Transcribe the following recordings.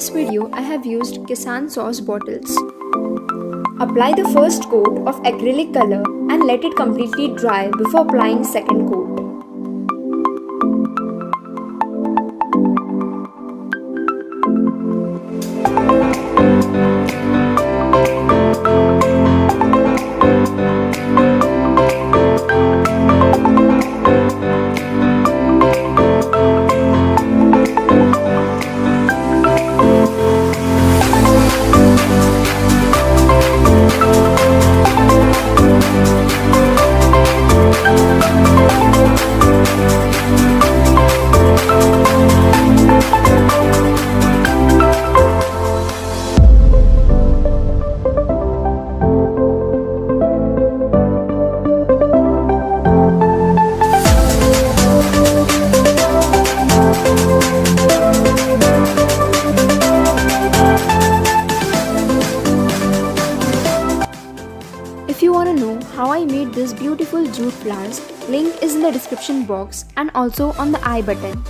this video, I have used Kissan sauce bottles. Apply the first coat of acrylic color and let it completely dry before applying second coat. If you want to know how I made this beautiful jute flowers, link is in the description box and also on the I button.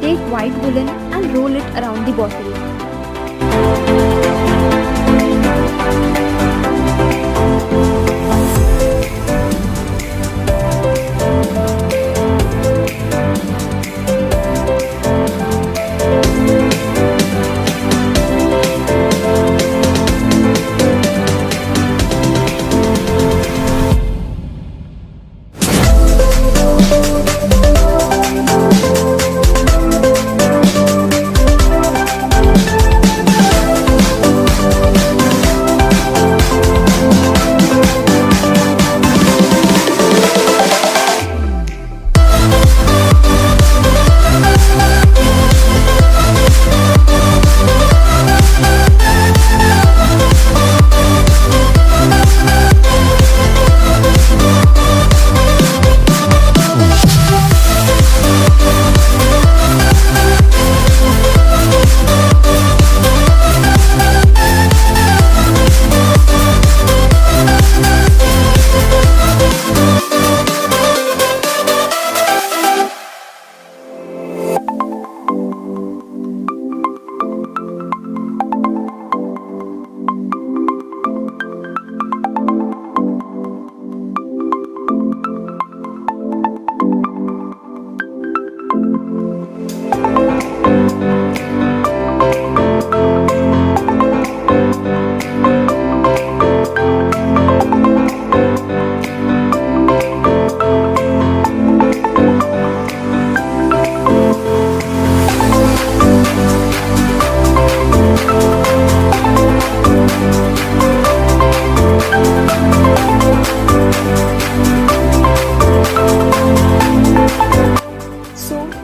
Take white woolen and roll it around the bottle.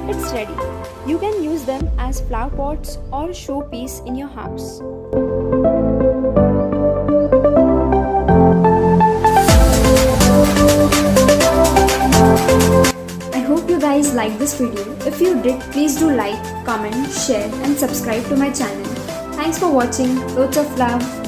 It's ready. You can use them as flower pots or showpiece in your house. I hope you guys liked this video. If you did, please do like, comment, share and subscribe to my channel. Thanks for watching. Loads of love.